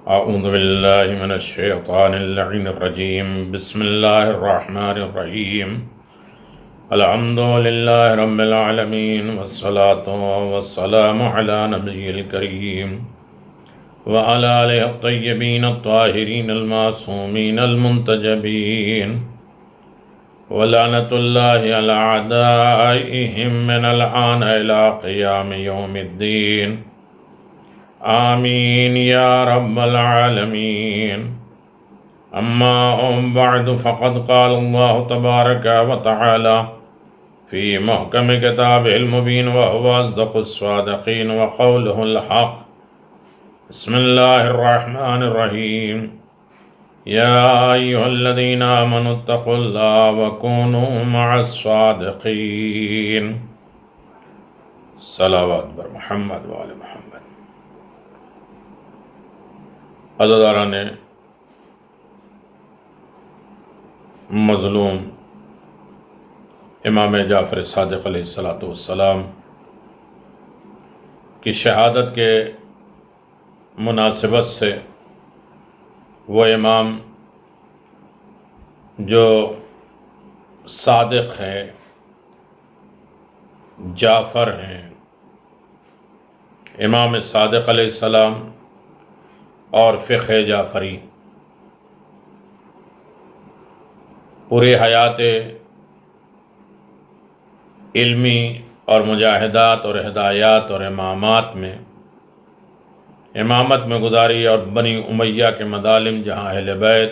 اعوذ باللہ من الشیطان اللعین الرجیم بسم اللہ الرحمن الرحیم الحمد للہ رب العالمین والصلاة والسلام علی نبی الکریم وعلی آلہ الطیبین الطاہرین المعصومین المنتجبین ولعنۃ اللہ علی اعدائہم من الآن الی قیام یوم الدین آمین یا رب العالمین اما بعد فقد قال اللہ تبارک و تعالی فی محکم کتابہ المبین وهو اصدق الصادقین وقولہ الحق بسم اللہ الرحمن الرحیم یا ایہا الذین آمنوا اتقوا اللہ وکونوا مع الصادقین صلوات بر محمد و آل محمد۔ عزاداران مظلوم امام جعفر صادق علیہ السلام کی شہادت کے مناسبت سے وہ امام جو صادق ہیں، جعفر ہیں، امام صادق علیہ السلام اور فقہ جعفری پورے حیات علمی اور مجاہدات اور ہدایات اور امامت میں گزاری، اور بنی امیہ کے مظالم جہاں اہل بیت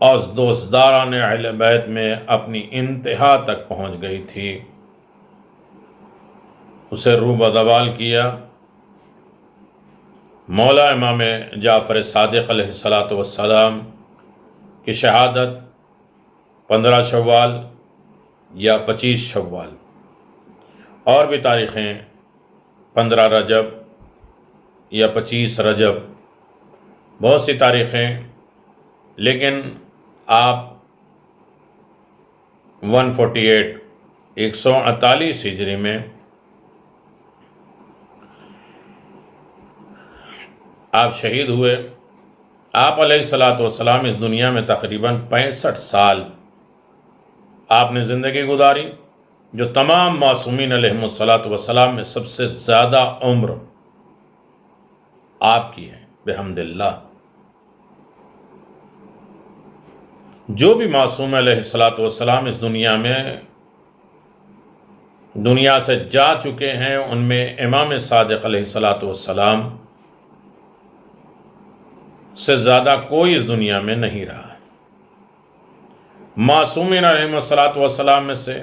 اور دوستداران اہل بیت میں اپنی انتہا تک پہنچ گئی تھی، اسے روبہ زوال کیا۔ مولا امام جعفر صادق علیہ السلام کی شہادت 15 شوال یا 25 شوال، اور بھی تاریخیں 15 رجب یا 25 رجب، بہت سی تاریخیں، لیکن آپ 148 ہجری میں آپ شہید ہوئے۔ آپ علیہ السلام اس دنیا میں تقریباً 65 سال آپ نے زندگی گزاری، جو تمام معصومین علیہم السلام میں سب سے زیادہ عمر آپ کی ہے بحمد اللہ۔ جو بھی معصوم علیہ السلام اس دنیا سے جا چکے ہیں، ان میں امام صادق علیہ السلام سے زیادہ کوئی اس دنیا میں نہیں رہا۔ معصومین علیہ السلام میں سے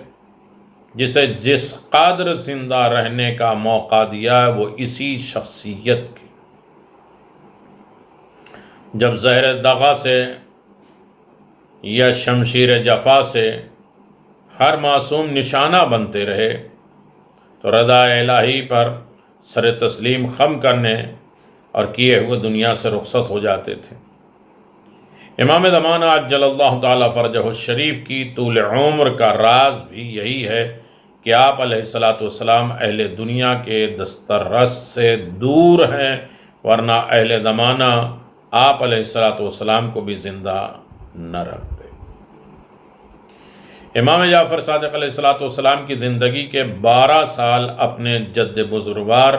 جسے جس قدر زندہ رہنے کا موقع دیا ہے، وہ اسی شخصیت کی، جب زہر دغا سے یا شمشیر جفا سے ہر معصوم نشانہ بنتے رہے، تو رضا الہی پر سر تسلیم خم کرنے اور کیے ہوئے دنیا سے رخصت ہو جاتے تھے۔ امام زمانہ عجل اللہ تعالیٰ فرجہ الشریف کی طول عمر کا راز بھی یہی ہے کہ آپ علیہ السلام اہل دنیا کے دسترس سے دور ہیں، ورنہ اہل زمانہ آپ علیہ السلام کو بھی زندہ نہ رکھتے۔ امام جعفر صادق علیہ السلام کی زندگی کے 12 سال اپنے جد بزرگوار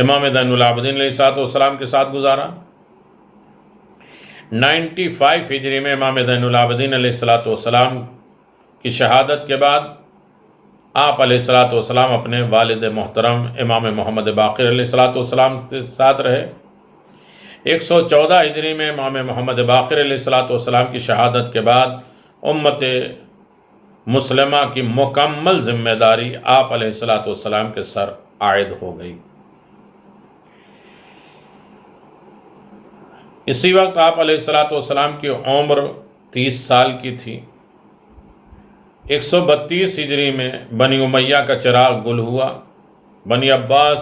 امام زین العابدین علیہ السلام کے ساتھ گزارا۔ 95 ہجری میں امام زین العابدین علیہ السلام کی شہادت کے بعد آپ علیہ السلام اپنے والد محترم امام محمد باقر علیہ السلام کے ساتھ رہے۔ 114 ہجری میں امام محمد باقر علیہ السلام کی شہادت کے بعد امت مسلمہ کی مکمل ذمہ داری آپ علیہ السلام کے سر عائد ہو گئی۔ اسی وقت آپ علیہ السلام کی عمر 30 سال کی تھی۔ 132 ہجری میں بنی امیہ کا چراغ گل ہوا، بنی عباس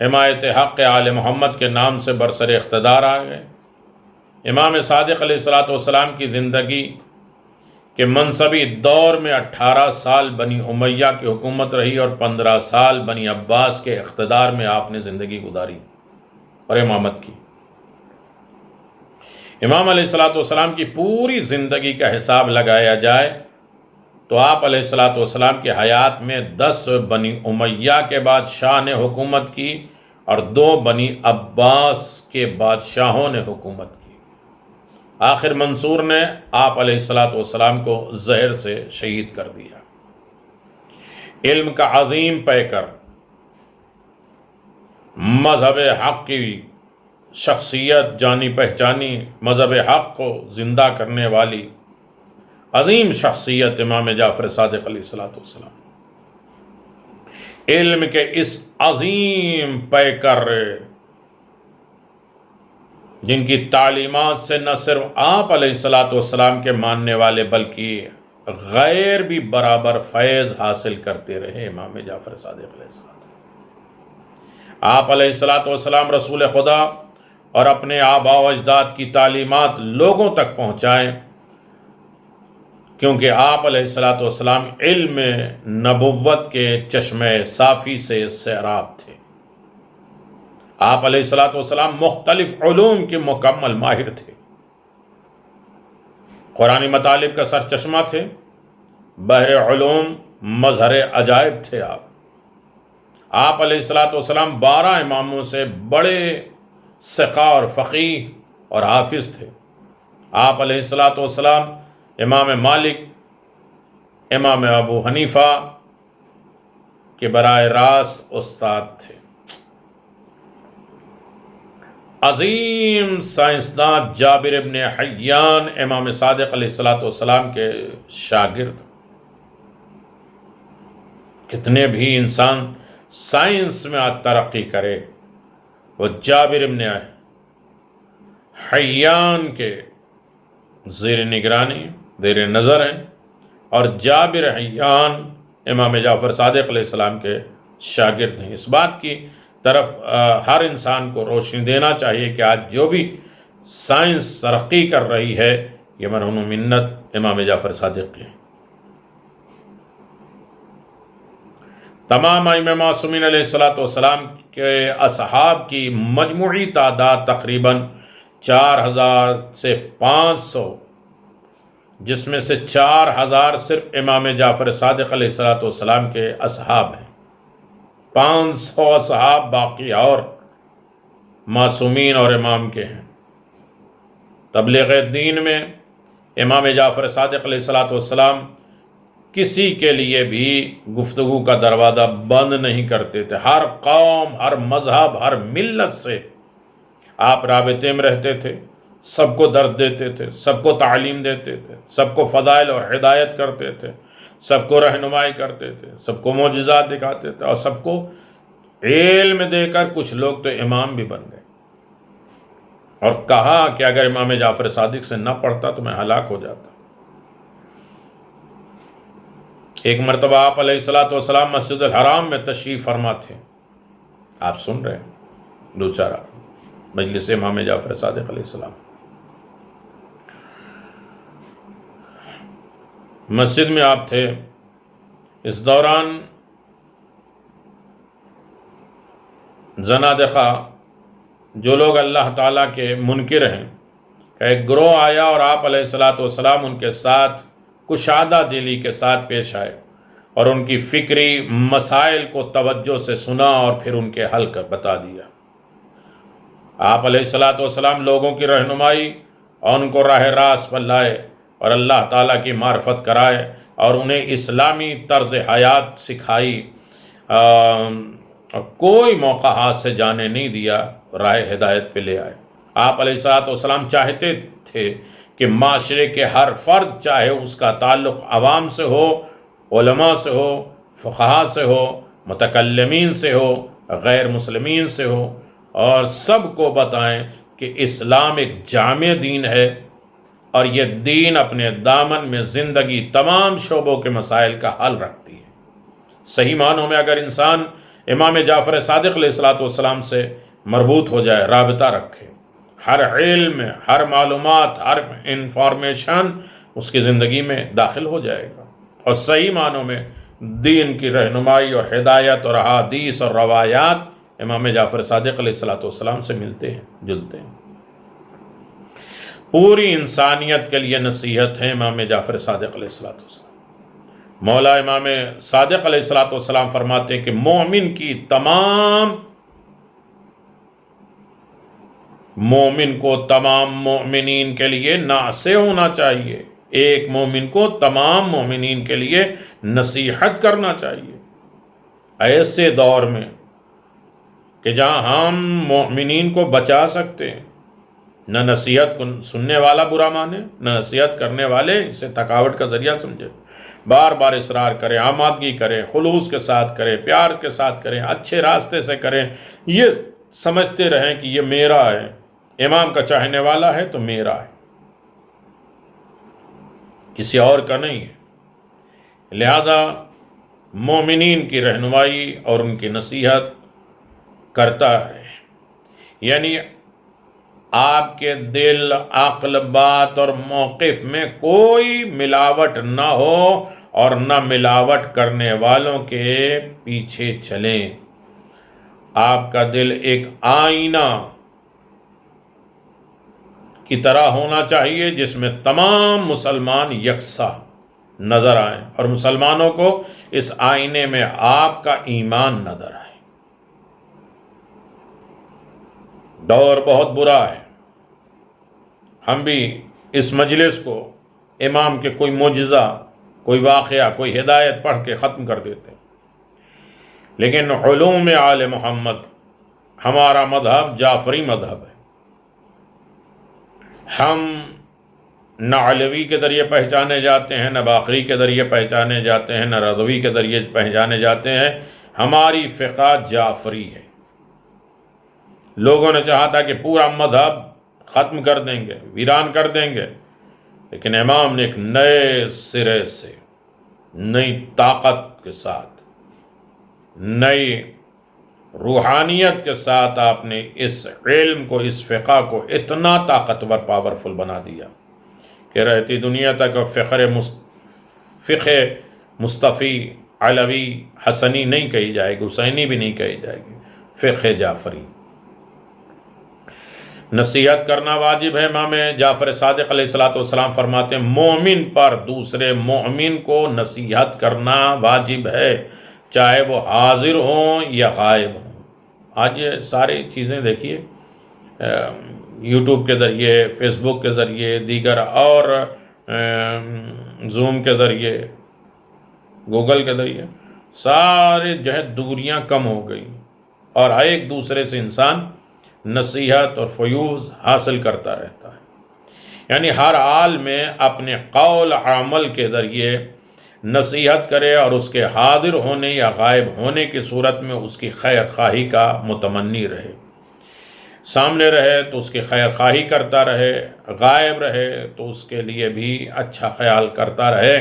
حمایت حق آل محمد کے نام سے برسر اقتدار آ گئے۔ امام صادق علیہ السلام کی زندگی کہ منصبی دور میں 18 سال بنی امیہ کی حکومت رہی اور 15 سال بنی عباس کے اقتدار میں آپ نے زندگی گزاری اور امامت کی۔ امام علیہ السلام کی پوری زندگی کا حساب لگایا جائے تو آپ علیہ السلام کی حیات میں 10 بنی امیہ کے بادشاہ نے حکومت کی اور 2 بنی عباس کے بادشاہوں نے حکومت کی۔ آخر منصور نے آپ علیہ السلام کو زہر سے شہید کر دیا۔ علم کا عظیم پیکر، مذہب حق کی شخصیت جانی پہچانی، مذہب حق کو زندہ کرنے والی عظیم شخصیت امام جعفر صادق علیہ السلام، علم کے اس عظیم پیکر جن کی تعلیمات سے نہ صرف آپ علیہ السلام کے ماننے والے بلکہ غیر بھی برابر فیض حاصل کرتے رہے۔ امام جعفر صادق علیہ السلام، آپ علیہ السلام رسول خدا اور اپنے آباء و اجداد کی تعلیمات لوگوں تک پہنچائیں، کیونکہ آپ علیہ السلام علم نبوت کے چشمہ صافی سے سیراب تھے۔ آپ علیہ السلام مختلف علوم کے مکمل ماہر تھے، قرآنی مطالب کا سرچشمہ تھے، بحر علوم مظہر عجائب تھے۔ آپ علیہ السلام 12 اماموں سے بڑے ثقہ اور فقیہ اور حافظ تھے۔ آپ علیہ السلام امام مالک، امام ابو حنیفہ کے براہ راست استاد تھے۔ عظیم سائنسدان جابر ابن حیان امام صادق علیہ السلام کے شاگرد۔ کتنے بھی انسان سائنس میں آج ترقی کرے، وہ جابر ابن حیان کے زیر نگرانی زیر نظر ہیں، اور جابر حیان امام جعفر صادق علیہ السلام کے شاگرد ہیں۔ اس بات کی طرف ہر انسان کو روشنی دینا چاہیے کہ آج جو بھی سائنس ترقی کر رہی ہے یہ مرہون و منت امام جعفر صادق کی ہے۔ تمام ائمہ معصومین علیہ السلام کے اصحاب کی مجموعی تعداد تقریباً 4000 سے 500، جس میں سے 4000 صرف امام جعفر صادق علیہ السلام کے اصحاب ہیں، 500 اصحاب باقی اور معصومین اور امام کے ہیں۔ تبلیغ دین میں امام جعفر صادق علیہ السلام کسی کے لیے بھی گفتگو کا دروازہ بند نہیں کرتے تھے۔ ہر قوم، ہر مذہب، ہر ملت سے آپ رابطے میں رہتے تھے، سب کو درد دیتے تھے، سب کو تعلیم دیتے تھے، سب کو فضائل اور ہدایت کرتے تھے، سب کو رہنمائی کرتے تھے، سب کو معجزات دکھاتے تھے، اور سب کو علم دے کر کچھ لوگ تو امام بھی بن گئے، اور کہا کہ اگر امام جعفر صادق سے نہ پڑھتا تو میں ہلاک ہو جاتا۔ ایک مرتبہ آپ علیہ السلام مسجد الحرام میں تشریف فرما تھے، آپ سن رہے ہیں دوچارہ مجلس امام جعفر صادق علیہ السلام، مسجد میں آپ تھے۔ اس دوران زنادقہ، جو لوگ اللہ تعالیٰ کے منکر ہیں، کا ایک گروہ آیا اور آپ علیہ السلام ان کے ساتھ کشادہ دلی کے ساتھ پیش آئے اور ان کی فکری مسائل کو توجہ سے سنا اور پھر ان کے حل کر بتا دیا۔ آپ علیہ السلام لوگوں کی رہنمائی اور ان کو راہ راست پر لائے اور اللہ تعالیٰ کی معرفت کرائے اور انہیں اسلامی طرز حیات سکھائی، کوئی موقع ہاتھ سے جانے نہیں دیا، راہ ہدایت پہ لے آئے۔ آپ علیہ السلام چاہتے تھے کہ معاشرے کے ہر فرد، چاہے اس کا تعلق عوام سے ہو، علماء سے ہو، فقہاء سے ہو، متکلمین سے ہو، غیر مسلمین سے ہو، اور سب کو بتائیں کہ اسلام ایک جامع دین ہے اور یہ دین اپنے دامن میں زندگی تمام شعبوں کے مسائل کا حل رکھتی ہے۔ صحیح معنوں میں اگر انسان امام جعفر صادق علیہ السلام سے مربوط ہو جائے، رابطہ رکھے، ہر علم، ہر معلومات، ہر انفارمیشن اس کی زندگی میں داخل ہو جائے گا، اور صحیح معنوں میں دین کی رہنمائی اور ہدایت اور احادیث اور روایات امام جعفر صادق علیہ السلام سے ملتے ہیں، جلتے ہیں۔ پوری انسانیت کے لیے نصیحت ہے امام جعفر صادق علیہ السلام۔ مولا امام صادق علیہ السلام فرماتے ہیں کہ مومن کو تمام مومنین کے لیے ناصح ہونا چاہیے، ایک مومن کو تمام مومنین کے لیے نصیحت کرنا چاہیے۔ ایسے دور میں کہ جہاں ہم مومنین کو بچا سکتے ہیں، نہ نصیحت کو سننے والا برا مانے، نہ نصیحت کرنے والے اسے تھکاوٹ کا ذریعہ سمجھے، بار بار اصرار کریں، آمادگی کریں، خلوص کے ساتھ کریں، پیار کے ساتھ کریں، اچھے راستے سے کریں، یہ سمجھتے رہیں کہ یہ میرا ہے، امام کا چاہنے والا ہے تو میرا ہے، کسی اور کا نہیں ہے۔ لہذا مومنین کی رہنمائی اور ان کی نصیحت کرتا ہے، یعنی آپ کے دل، عقل، بات اور موقف میں کوئی ملاوٹ نہ ہو اور نہ ملاوٹ کرنے والوں کے پیچھے چلیں۔ آپ کا دل ایک آئینہ کی طرح ہونا چاہیے جس میں تمام مسلمان یکساں نظر آئیں، اور مسلمانوں کو اس آئینے میں آپ کا ایمان نظر آئے۔ دور بہت برا ہے، ہم بھی اس مجلس کو امام کے کوئی معجزہ، کوئی واقعہ، کوئی ہدایت پڑھ کے ختم کر دیتے ہیں، لیکن علوم آل محمد ہمارا مذہب جعفری مذہب ہے۔ ہم نہ علوی کے ذریعے پہچانے جاتے ہیں، نہ باقری کے ذریعے پہچانے جاتے ہیں، نہ رضوی کے ذریعے پہچانے جاتے ہیں، ہماری فقہ جعفری ہے۔ لوگوں نے چاہا تھا کہ پورا مذہب ختم کر دیں گے، ویران کر دیں گے، لیکن امام نے ایک نئے سرے سے، نئی طاقت کے ساتھ، نئی روحانیت کے ساتھ آپ نے اس علم کو، اس فقہ کو اتنا طاقتور، پاورفل بنا دیا کہ رہتی دنیا تک فقہ مصطفی، علوی، حسنی نہیں کہی جائے گی، حسینی بھی نہیں کہی جائے گی، فقہ جعفری۔ نصیحت کرنا واجب ہے۔ امام جعفر صادق علیہ السلام فرماتے ہیں مومن پر دوسرے مومن کو نصیحت کرنا واجب ہے، چاہے وہ حاضر ہوں یا غائب ہوں۔ آج یہ ساری چیزیں دیکھیے، یوٹیوب کے ذریعے، فیس بک کے ذریعے، دیگر اور زوم کے ذریعے، گوگل کے ذریعے، سارے جو ہے دوریاں کم ہو گئی، اور ایک دوسرے سے انسان نصیحت اور فیوز حاصل کرتا رہتا ہے۔ یعنی ہر حال میں اپنے قول عمل کے ذریعے نصیحت کرے، اور اس کے حاضر ہونے یا غائب ہونے کی صورت میں اس کی خیر خواہی کا متمنی رہے، سامنے رہے تو اس کی خیر خواہی کرتا رہے، غائب رہے تو اس کے لیے بھی اچھا خیال کرتا رہے۔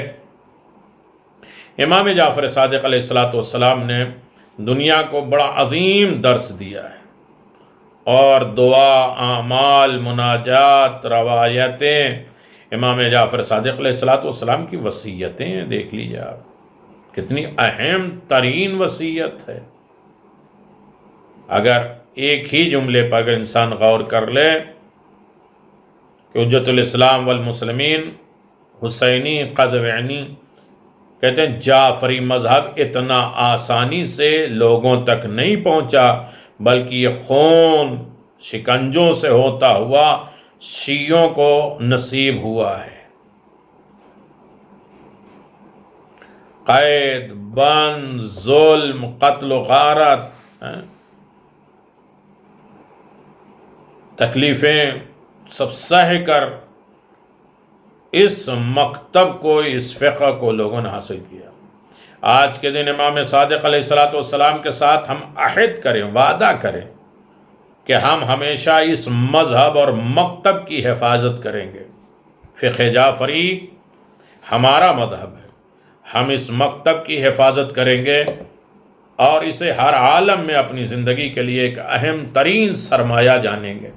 امام جعفر صادق علیہ السلام نے دنیا کو بڑا عظیم درس دیا ہے، اور دعا، اعمال، مناجات، روایتیں، امام جعفر صادق علیہ السلام کی وصیتیں دیکھ لیجیے آپ، کتنی اہم ترین وصیت ہے۔ اگر ایک ہی جملے پر اگر انسان غور کر لے کہ حجت الاسلام والمسلمین حسینی قزوینی کہتے ہیں جعفری مذہب اتنا آسانی سے لوگوں تک نہیں پہنچا، بلکہ یہ خون شکنجوں سے ہوتا ہوا شیعوں کو نصیب ہوا ہے۔ قید، بند، ظلم، قتل و غارت، تکلیفیں سب سہ کر اس مکتب کو، اس فقہ کو لوگوں نے حاصل کیا۔ آج کے دن امام صادق علیہ السلام کے ساتھ ہم عہد کریں، وعدہ کریں کہ ہم ہمیشہ اس مذہب اور مکتب کی حفاظت کریں گے۔ فقہ جعفری ہمارا مذہب ہے، ہم اس مکتب کی حفاظت کریں گے اور اسے ہر عالم میں اپنی زندگی کے لیے ایک اہم ترین سرمایہ جانیں گے۔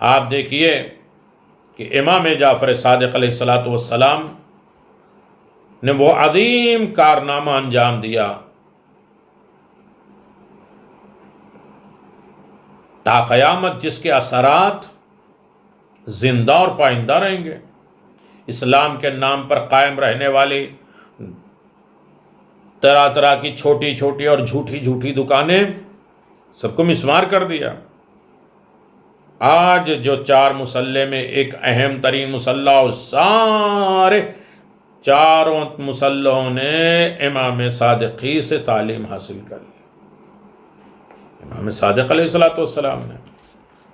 آپ دیکھیے کہ امام جعفر صادق علیہ الصلاۃ والسلام نے وہ عظیم کارنامہ انجام دیا تا قیامت جس کے اثرات زندہ اور پائندہ رہیں گے۔ اسلام کے نام پر قائم رہنے والی طرح طرح کی چھوٹی چھوٹی اور جھوٹی جھوٹی دکانیں سب کو مسمار کر دیا۔ آج جو 4 مسلح میں ایک اہم ترین مسلح، اور سارے 4 مسلحوں نے امام صادقی سے تعلیم حاصل کر لی۔ امام صادق علیہ السلام نے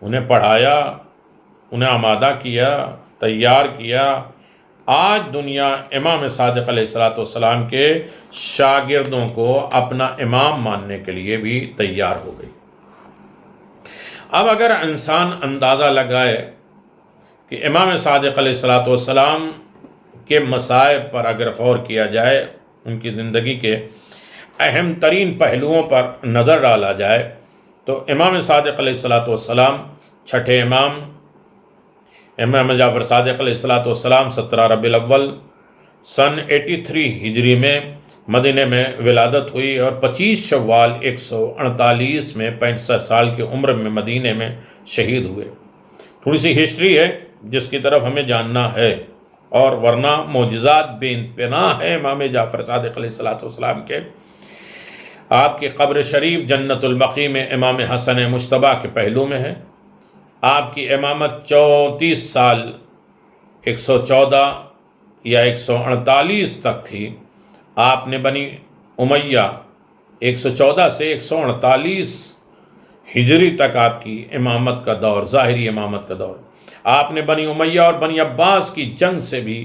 انہیں پڑھایا، انہیں آمادہ کیا، تیار کیا۔ آج دنیا امام صادق علیہ السلام کے شاگردوں کو اپنا امام ماننے کے لیے بھی تیار ہو گئی۔ اب اگر انسان اندازہ لگائے کہ امام صادق علیہ السلام کے مصائب پر اگر غور کیا جائے، ان کی زندگی کے اہم ترین پہلوؤں پر نظر ڈالا جائے، تو امام صادق علیہ السلام چھٹے امام جعفر صادق علیہ السلام 17 ربیع الاول سن 83 ہجری میں مدینہ میں ولادت ہوئی، اور 25 شوال 148 میں 65 سال کی عمر میں مدینہ میں شہید ہوئے۔ تھوڑی سی ہسٹری ہے جس کی طرف ہمیں جاننا ہے، اور ورنہ معجزات بے پناہ ہے امام جعفر صادق علیہ السلام کے۔ آپ کی قبر شریف جنت البقیع میں امام حسن مجتبیٰ کے پہلو میں ہے۔ آپ کی امامت 34 سال 114 یا 148 تک تھی۔ آپ نے بنی امیہ 114 سے 148 ہجری تک آپ کی امامت کا دور، ظاہری امامت کا دور۔ آپ نے بنی امیہ اور بنی عباس کی جنگ سے بھی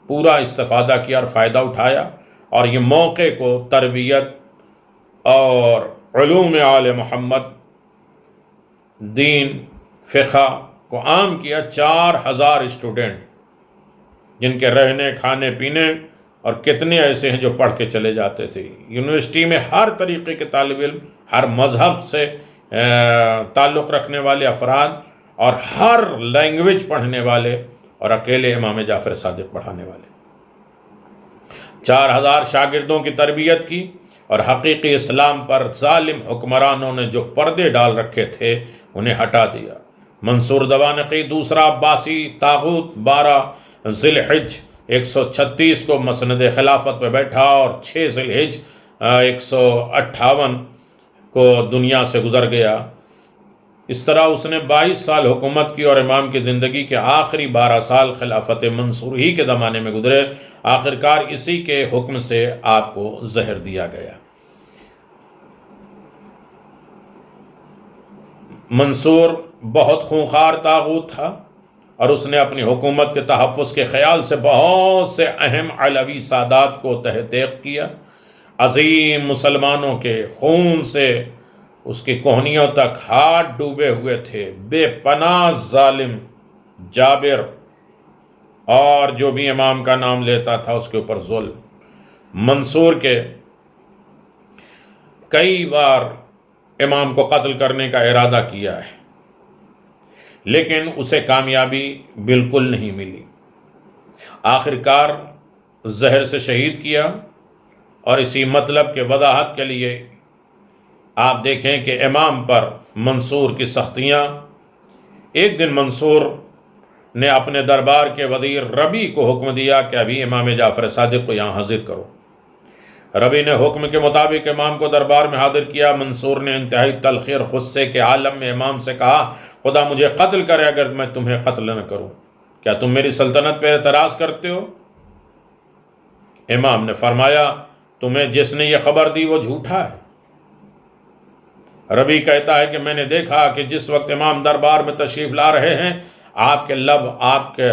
پورا استفادہ کیا اور فائدہ اٹھایا، اور یہ موقع کو تربیت اور علوم آل محمد، دین، فقہ کو عام کیا۔ 4000 اسٹوڈنٹ جن کے رہنے، کھانے، پینے، اور کتنے ایسے ہیں جو پڑھ کے چلے جاتے تھے۔ یونیورسٹی میں ہر طریقے کے طالب علم، ہر مذہب سے تعلق رکھنے والے افراد، اور ہر لینگویج پڑھنے والے، اور اکیلے امام جعفر صادق پڑھانے والے۔ 4000 شاگردوں کی تربیت کی، اور حقیقی اسلام پر ظالم حکمرانوں نے جو پردے ڈال رکھے تھے انہیں ہٹا دیا۔ منصور دوانقی دوسرا عباسی طاغوت 12 ذی الحج 136 کو مسند خلافت پہ بیٹھا، اور 6 ذی الحج 158 کو دنیا سے گزر گیا۔ اس طرح اس نے 22 سال حکومت کی، اور امام کی زندگی کے آخری 12 سال خلافت منصور ہی کے زمانے میں گزرے۔ آخرکار اسی کے حکم سے آپ کو زہر دیا گیا۔ منصور بہت خونخوار طاغوت تھا، اور اس نے اپنی حکومت کے تحفظ کے خیال سے بہت سے اہم علوی سادات کو تحقیق کیا۔ عظیم مسلمانوں کے خون سے اس کی کوہنیوں تک ہاتھ ڈوبے ہوئے تھے۔ بے پناہ ظالم جابر، اور جو بھی امام کا نام لیتا تھا اس کے اوپر ظلم۔ منصور کے کئی بار امام کو قتل کرنے کا ارادہ کیا ہے، لیکن اسے کامیابی بالکل نہیں ملی۔ آخرکار زہر سے شہید کیا۔ اور اسی مطلب کے وضاحت کے لیے آپ دیکھیں کہ امام پر منصور کی سختیاں۔ ایک دن منصور نے اپنے دربار کے وزیر ربی کو حکم دیا کہ ابھی امام جعفر صادق کو یہاں حاضر کرو۔ ربی نے حکم کے مطابق امام کو دربار میں حاضر کیا۔ منصور نے انتہائی تلخی اور غصے کے عالم میں امام سے کہا، خدا مجھے قتل کرے اگر میں تمہیں قتل نہ کروں۔ کیا تم میری سلطنت پہ اعتراض کرتے ہو؟ امام نے فرمایا، تمہیں جس نے یہ خبر دی وہ جھوٹا ہے۔ ربی کہتا ہے کہ میں نے دیکھا کہ جس وقت امام دربار میں تشریف لا رہے ہیں، آپ کے لب، آپ کے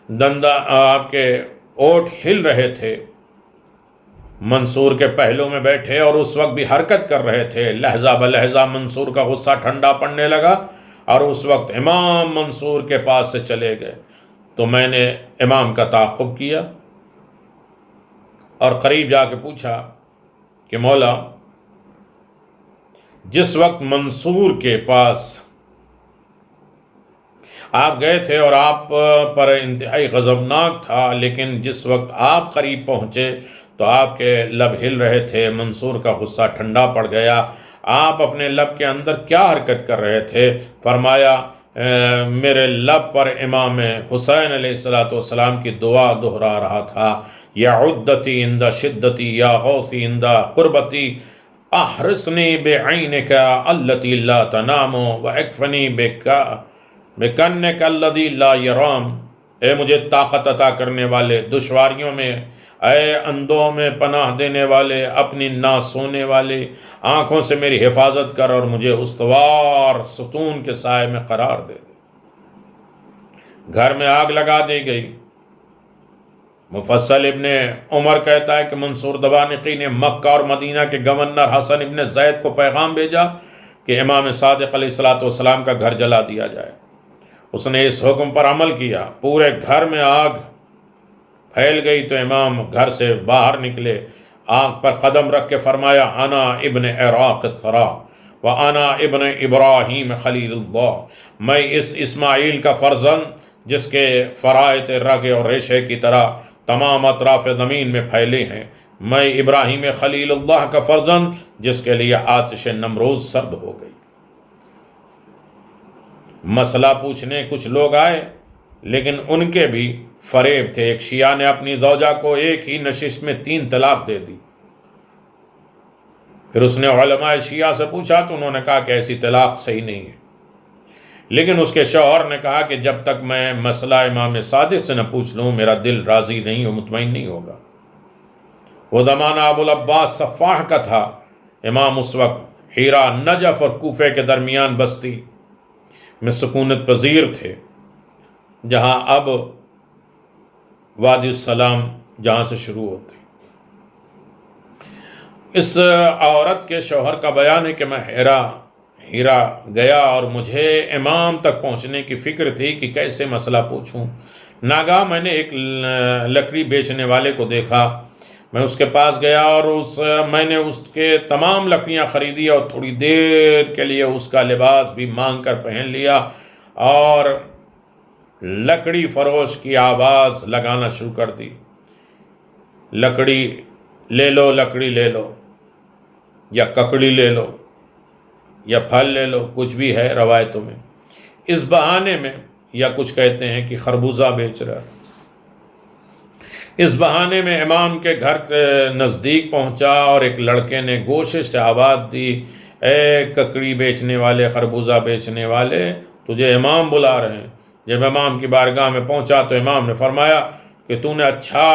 دندہ، آپ کے اوٹ ہل رہے تھے۔ منصور کے پہلو میں بیٹھے اور اس وقت بھی حرکت کر رہے تھے۔ لہجہ بلہجہ منصور کا غصہ ٹھنڈا پڑنے لگا، اور اس وقت امام منصور کے پاس سے چلے گئے۔ تو میں نے امام کا تعاقب کیا اور قریب جا کے پوچھا کہ مولا، جس وقت منصور کے پاس آپ گئے تھے اور آپ پر انتہائی غضبناک تھا، لیکن جس وقت آپ قریب پہنچے تو آپ کے لب ہل رہے تھے۔ منصور کا غصہ ٹھنڈا پڑ گیا۔ آپ اپنے لب کے اندر کیا حرکت کر رہے تھے؟ فرمایا میرے لب پر امام حسین علیہ السلام کی دعا دہرا رہا تھا، یا عدتی عند شدتی یا غوثی عند قربتی، احرسنی بعینک التی لا تنام واکفنی بکنک الذی لا یرام۔ اے مجھے طاقت عطا کرنے والے، دشواریوں میں اے اندھوں میں پناہ دینے والے، اپنی نہ سونے والے آنکھوں سے میری حفاظت کر اور مجھے استوار ستون کے سائے میں قرار دے دے۔ گھر میں آگ لگا دی گئی۔ مفصل ابن عمر کہتا ہے کہ منصور دبانقی نے مکہ اور مدینہ کے گورنر حسن ابن زید کو پیغام بھیجا کہ امام صادق علیہ السلام کا گھر جلا دیا جائے۔ اس نے اس حکم پر عمل کیا۔ پورے گھر میں آگ پھیل گئی تو امام گھر سے باہر نکلے، آنکھ پر قدم رکھ کے فرمایا انا ابن عراق الثرا وانا ابن ابراہیم خلیل اللہ، میں اس اسماعیل کا فرزند جس کے فرائض رگے اور ریشے کی طرح تمام اطراف زمین میں پھیلے ہیں، میں ابراہیم خلیل اللہ کا فرزند جس کے لیے آتش نمروز سرد ہو گئی۔ مسئلہ پوچھنے کچھ لوگ آئے، لیکن ان کے بھی فریب تھے۔ ایک شیعہ نے اپنی زوجہ کو ایک ہی نشست میں 3 طلاق دے دی۔ پھر اس نے علماء شیعہ سے پوچھا تو انہوں نے کہا کہ ایسی طلاق صحیح نہیں ہے، لیکن اس کے شوہر نے کہا کہ جب تک میں مسئلہ امام صادق سے نہ پوچھ لوں میرا دل راضی نہیں اور مطمئن نہیں ہوگا۔ وہ زمانہ ابو العباس صفاح کا تھا۔ امام اس وقت حیرا، نجف اور کوفے کے درمیان بستی میں سکونت پذیر تھے، جہاں اب وادی السلام جہاں سے شروع ہوتی۔ اس عورت کے شوہر کا بیان ہے کہ میں ہیرا گیا اور مجھے امام تک پہنچنے کی فکر تھی کہ کیسے مسئلہ پوچھوں۔ ناگاہ میں نے ایک لکڑی بیچنے والے کو دیکھا، میں اس کے پاس گیا اور میں نے اس کے تمام لکڑیاں خریدی اور تھوڑی دیر کے لیے اس کا لباس بھی مانگ کر پہن لیا اور لکڑی فروش کی آواز لگانا شروع کر دی، لکڑی لے لو، لکڑی لے لو، یا ککڑی لے لو، یا پھل لے لو، کچھ بھی ہے روایتوں میں۔ اس بہانے میں، یا کچھ کہتے ہیں کہ خربوزہ بیچ رہا، اس بہانے میں امام کے گھر کے نزدیک پہنچا اور ایک لڑکے نے گوشے سے آواز دی، اے ککڑی بیچنے والے، خربوزہ بیچنے والے، تجھے امام بلا رہے ہیں۔ جب امام کی بارگاہ میں پہنچا تو امام نے فرمایا کہ تو نے اچھا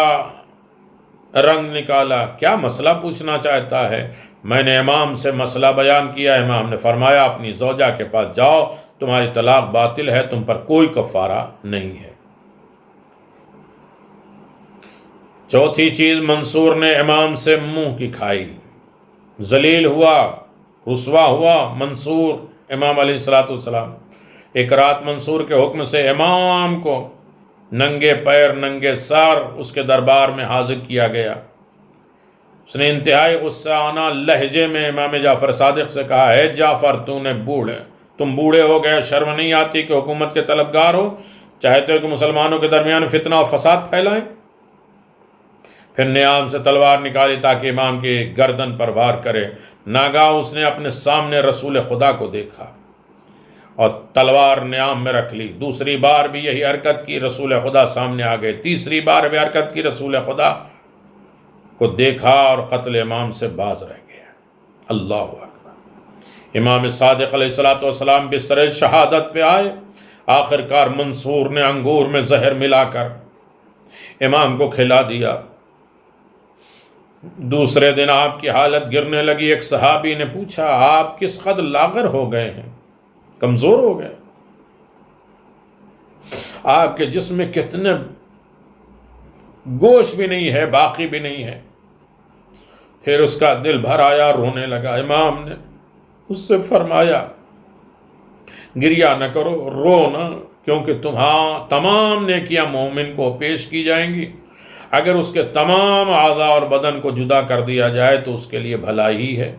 رنگ نکالا، کیا مسئلہ پوچھنا چاہتا ہے؟ میں نے امام سے مسئلہ بیان کیا۔ امام نے فرمایا اپنی زوجہ کے پاس جاؤ، تمہاری طلاق باطل ہے، تم پر کوئی کفارہ نہیں ہے۔ چوتھی چیز، منصور نے امام سے منہ کی کھائی، ذلیل ہوا، رسوا ہوا منصور امام علیہ السلام۔ ایک رات منصور کے حکم سے امام کو ننگے پیر ننگے سر اس کے دربار میں حاضر کیا گیا۔ اس نے انتہائی غصہ لہجے میں امام جعفر صادق سے کہا، ہے جعفر تم بوڑھے ہو گئے، شرم نہیں آتی کہ حکومت کے طلبگار ہو، چاہتے ہو کہ مسلمانوں کے درمیان فتنہ و فساد پھیلائیں؟ پھر نیام سے تلوار نکالی تاکہ امام کی گردن پر وار کرے۔ ناگاہ اس نے اپنے سامنے رسول خدا کو دیکھا اور تلوار نیام میں رکھ لی۔ دوسری بار بھی یہی حرکت کی، رسول خدا سامنے آ گئے۔ تیسری بار بھی حرکت کی، رسول خدا کو دیکھا اور قتل امام سے باز رہ گیا۔ اللہ اکبر۔ امام صادق علیہ السلام بستر شہادت پہ آئے۔ آخرکار منصور نے انگور میں زہر ملا کر امام کو کھلا دیا۔ دوسرے دن آپ کی حالت گرنے لگی۔ ایک صحابی نے پوچھا، آپ کس قدر لاغر ہو گئے ہیں، کمزور ہو گئے، آپ کے جسم میں کتنے گوشت بھی نہیں ہے، باقی بھی نہیں ہے۔ پھر اس کا دل بھر آیا، رونے لگا۔ امام نے اس سے فرمایا، گریہ نہ کرو، رو نہ، کیونکہ تمام نیکیاں مومن کو پیش کی جائیں گی۔ اگر اس کے تمام اعضاء اور بدن کو جدا کر دیا جائے تو اس کے لیے بھلائی ہی ہے۔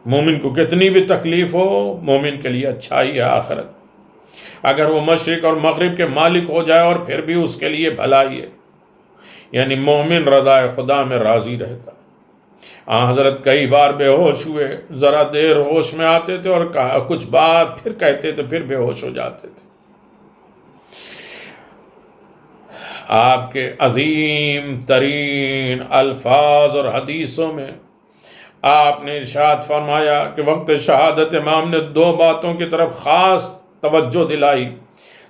مومن کو کتنی بھی تکلیف ہو، مومن کے لیے اچھائی ہے آخرت۔ اگر وہ مشرق اور مغرب کے مالک ہو جائے اور پھر بھی اس کے لیے بھلائی ہے، یعنی مومن رضا خدا میں راضی رہتا۔ حضرت کئی بار بے ہوش ہوئے، ذرا دیر ہوش میں آتے تھے اور کچھ بات پھر کہتے تھے، پھر بے ہوش ہو جاتے تھے۔ آپ کے عظیم ترین الفاظ اور حدیثوں میں آپ نے ارشاد فرمایا کہ وقت شہادت امام نے 2 باتوں کی طرف خاص توجہ دلائی۔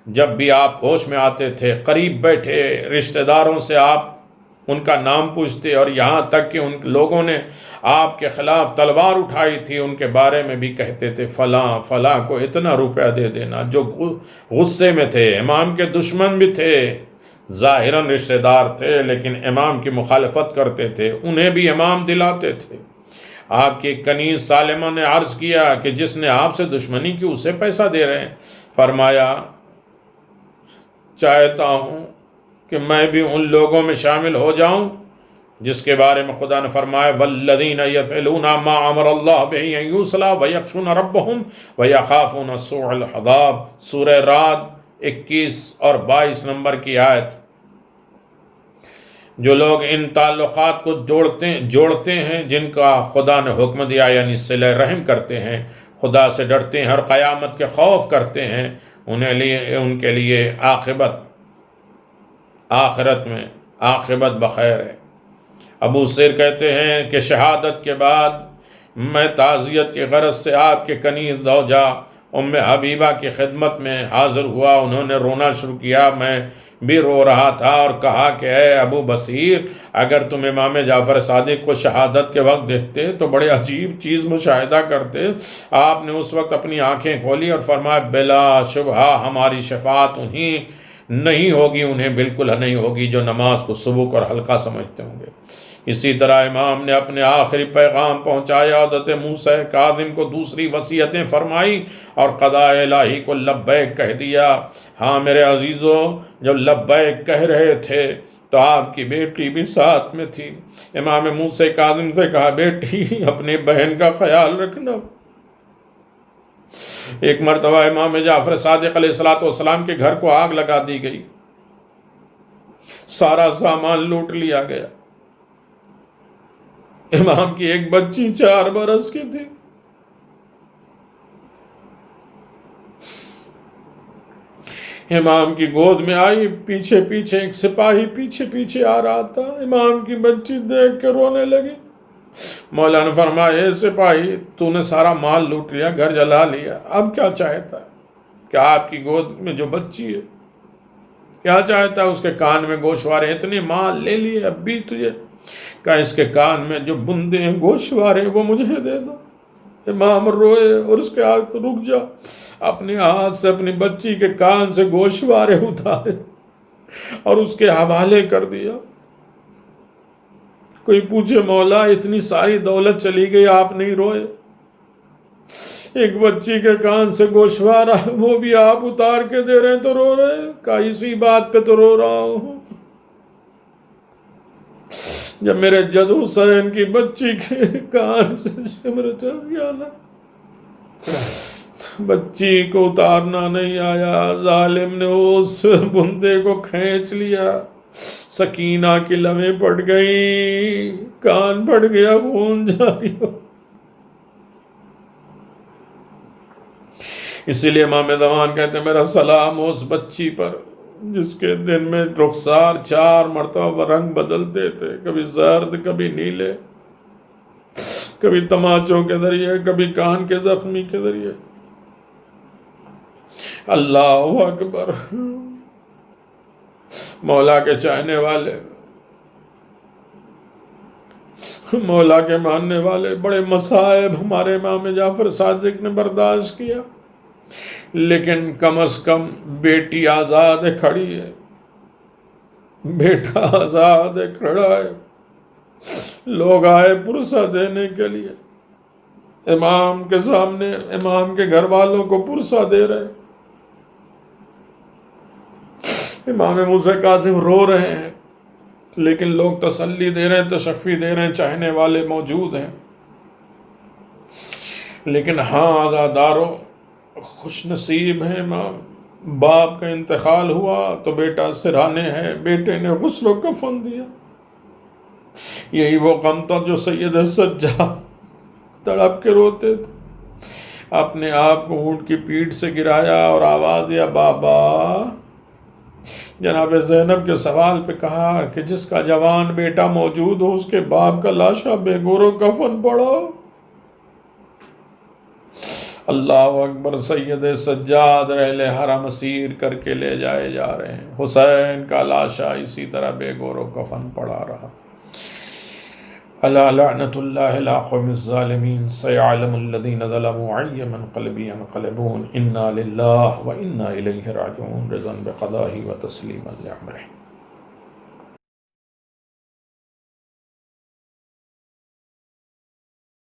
جب بھی آپ ہوش میں آتے تھے، قریب بیٹھے رشتہ داروں سے آپ ان کا نام پوچھتے، اور یہاں تک کہ ان لوگوں نے آپ کے خلاف تلوار اٹھائی تھی ان کے بارے میں بھی کہتے تھے فلاں فلاں کو اتنا روپیہ دے دینا۔ جو غصے میں تھے، امام کے دشمن بھی تھے، ظاہراً رشتہ دار تھے لیکن امام کی مخالفت کرتے تھے، انہیں بھی امام دلاتے تھے۔ آپ کی کنیز سالمہ نے عرض کیا کہ جس نے آپ سے دشمنی کی اسے پیسہ دے رہے ہیں؟ فرمایا چاہتا ہوں کہ میں بھی ان لوگوں میں شامل ہو جاؤں جس کے بارے میں خدا نے فرمایا والذین یفعلون ما امر اللہ بہ ان یوصل ویخشون ربہم ویخافون سوء العذاب، سورہ رعد 21 اور 22 نمبر کی آیت۔ جو لوگ ان تعلقات کو جوڑتے ہیں جن کا خدا نے حکم دیا، یعنی صلہ رحم کرتے ہیں، خدا سے ڈرتے ہیں اور قیامت کے خوف کرتے ہیں، ان کے لیے آخرت میں عاقبت بخیر ہے۔ ابو سیر کہتے ہیں کہ شہادت کے بعد میں تعزیت کی غرض سے آپ کے کنیز زوجہ ام حبیبہ کی خدمت میں حاضر ہوا۔ انہوں نے رونا شروع کیا، میں بھی رو رہا تھا اور کہا کہ اے ابو بصیر، اگر تم امام جعفر صادق کو شہادت کے وقت دیکھتے تو بڑے عجیب چیز مشاہدہ کرتے۔ آپ نے اس وقت اپنی آنکھیں کھولی اور فرمایا بلا شبہ ہماری شفاعت انہیں نہیں ہوگی، انہیں بالکل نہیں ہوگی جو نماز کو سبک اور ہلکا سمجھتے ہوں گے۔ اسی طرح امام نے اپنے آخری پیغام پہنچایا، حضرت موسیٰ کاظم کو دوسری وصیتیں فرمائی اور قضاء الہی کو لبیک کہہ دیا۔ ہاں میرے عزیزو، جب لبیک کہہ رہے تھے تو آپ کی بیٹی بھی ساتھ میں تھی۔ امام موسیٰ کاظم سے کہا بیٹی اپنی بہن کا خیال رکھنا۔ ایک مرتبہ امام جعفر صادق علیہ السلام کے گھر کو آگ لگا دی گئی، سارا سامان لوٹ لیا گیا۔ امام کی ایک بچی 4 برس کی تھی۔ امام کی گود میں آئی، پیچھے پیچھے ایک سپاہی پیچھے آ رہا تھا، امام کی بچی دیکھ کے رونے لگی۔ مولا نے فرمایا اے سپاہی، تو نے سارا مال لوٹ لیا، گھر جلا لیا، اب کیا چاہتا ہے؟ کہ آپ کی گود میں جو بچی ہے کیا چاہتا ہے؟ اس کے کان میں گوشوارے، اتنے مال لے لیے اب بھی تجھے؟ کہا اس کے کان میں جو بندے ہیں گوشوارے وہ مجھے دے دو۔ امام روئے اور اس کے آگ رک جا، اپنے ہاتھ سے اپنی بچی کے کان سے گوشوارے اتارے اور اس کے حوالے کر دیا۔ کوئی پوچھے مولا اتنی ساری دولت چلی گئی آپ نہیں روئے؟ ایک بچی کے کان سے گوشوارا وہ بھی آپ اتار کے دے رہے ہیں تو رو رہے ہیں؟ کہا اسی بات پہ تو رو رہا ہوں، جب میرے جد حسین کی بچی کے کان سے شمر چل گیا نا، بچی کو اتارنا نہیں آیا، ظالم نے اس بندے کو کھینچ لیا، سکینہ کی لمیں پھٹ گئی، کان پھٹ گیا، خون جاری ہو۔ اسی لیے امام زمان کہتے ہیں میرا سلام اس بچی پر جس کے دن میں رخسار 4 مرتبہ رنگ بدلتے تھے، کبھی زرد، کبھی نیلے، کبھی تماچوں کے ذریعے، کبھی کان کے زخمی کے ذریعے۔ اللہ اکبر۔ مولا کے چاہنے والے، مولا کے ماننے والے، بڑے مصائب ہمارے امام جعفر صادق نے برداشت کیا، لیکن کم از کم بیٹی آزاد کھڑی ہے، بیٹا آزاد کھڑا ہے، لوگ آئے پرسہ دینے کے لیے، امام کے سامنے امام کے گھر والوں کو پرسہ دے رہے، امام موسیٰ کاظم رو رہے ہیں لیکن لوگ تسلی دے رہے ہیں، تشفی دے رہے ہیں، چاہنے والے موجود ہیں۔ لیکن ہاں عزادارو، خوش نصیب ہیں امام، باپ کا انتقال ہوا تو بیٹا سرہانے ہے، بیٹے نے غسل و کفن دیا۔ یہی وہ غم تھا جو سید سجاد تڑپ کے روتے تھے، اپنے آپ کو اونٹ کی پیٹھ سے گرایا اور آواز دیا بابا۔ جناب زینب کے سوال پہ کہا کہ جس کا جوان بیٹا موجود ہو اس کے باپ کا لاشا بے گور و کفن پڑا۔ اللہ اکبر، سید سجاد رحل حرم اسیر کر کے لے جائے جا رہے ہیں، حسین کا لاشا اسی طرح بے گور و کفن پڑا رہا۔ الا لعنت اللہ علی قوم الظالمین، سیعلم الذین ظلموا ای منقلب ینقلبون، انا للہ و انا الیہ راجعون، رضا بقضائہ و تسلیما لامرہ۔